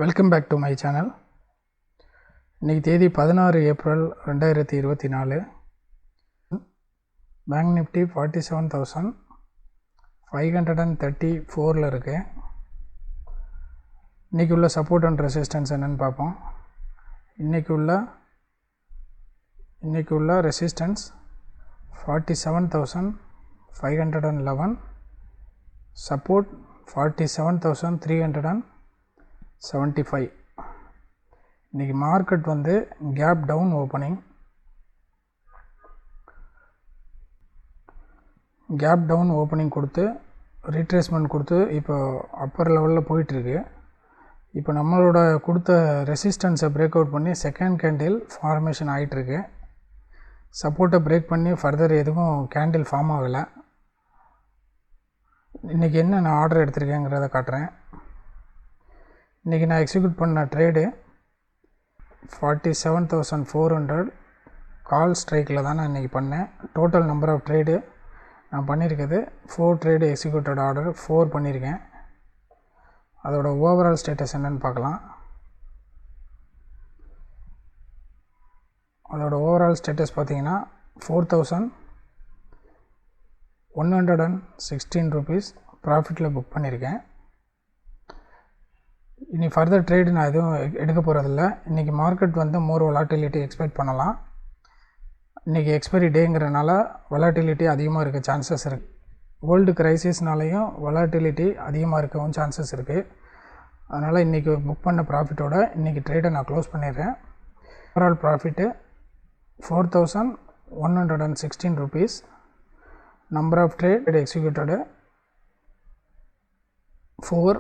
Welcome back to my channel. இன்றைக்கி தேதி 16 April 2024. Bank Nifty 47,534 இருக்குது. இன்றைக்கி உள்ள சப்போர்ட் அண்ட் ரெசிஸ்டன்ஸ் என்னென்னு பார்ப்போம். இன்றைக்கி உள்ள ரெசிஸ்டன்ஸ் 47,511, சப்போர்ட் 47,375. இன்றைக்கி market cap down opening. Cap down opening கொடுத்து ரீட்ரேஸ்மெண்ட் கொடுத்து இப்போ அப்பர் லெவலில் போயிட்டுருக்கு. இப்போ நம்மளோட கொடுத்த ரெசிஸ்டன்ஸை பிரேக் அவுட் பண்ணி செகண்ட் கேண்டில் ஃபார்மேஷன் ஆகிட்டுருக்கு. சப்போர்ட்டை பிரேக் பண்ணி ஃபர்தர் எதுவும் கேண்டில் ஃபார்ம் ஆகலை. இன்றைக்கி என்ன நான் ஆர்டர் எடுத்திருக்கேங்கிறத காட்டுறேன். இன்றைக்கி நான் எக்ஸிக்யூட் பண்ண ட்ரேடு 47,400 கால் ஸ்ட்ரைக்கில் தான் நான் இன்றைக்கி பண்ணேன். டோட்டல் நம்பர் ஆஃப் ட்ரேடு நான் பண்ணியிருக்கிறது 4 ட்ரேடு எக்ஸிக்யூட்டட் ஆர்டர் 4 பண்ணியிருக்கேன். அதோட ஓவரால் ஸ்டேட்டஸ் என்னென்னு பார்க்கலாம். அதோட ஓவரால் ஸ்டேட்டஸ் பார்த்திங்கன்னா 4,116 rupees ப்ராஃபிட்டில் புக் பண்ணியிருக்கேன். இனி ஃபர்தர் ட்ரேடு நான் எதுவும் எடுக்க போகிறதில்ல. இன்றைக்கி மார்க்கெட் மோர் வொலாட்டிலிட்டி எக்ஸ்பெக்ட் பண்ணலாம். இன்றைக்கி எக்ஸ்பைரி டேங்கிறனால வொலாட்டிலிட்டி அதிகமாக இருக்க சான்சஸ் இருக்குது. வேர்ல்டு கிரைசிஸ்னாலையும் வொலாட்டிலிட்டி அதிகமாக இருக்கவும் சான்சஸ் இருக்குது. அதனால் இன்றைக்கி புக் பண்ண ப்ராஃபிட்டோட இன்றைக்கி ட்ரேடை நான் க்ளோஸ் பண்ணிடுறேன். Overall profit 4,116 rupees. Number of trade executed 4.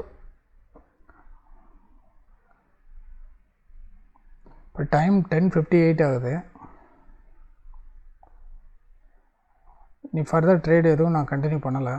இப்போ டைம் 10:58 ஆகுது. நீ ஃபர்தர் ட்ரேடு எதுவும் நான் கண்டினியூ பண்ணலை.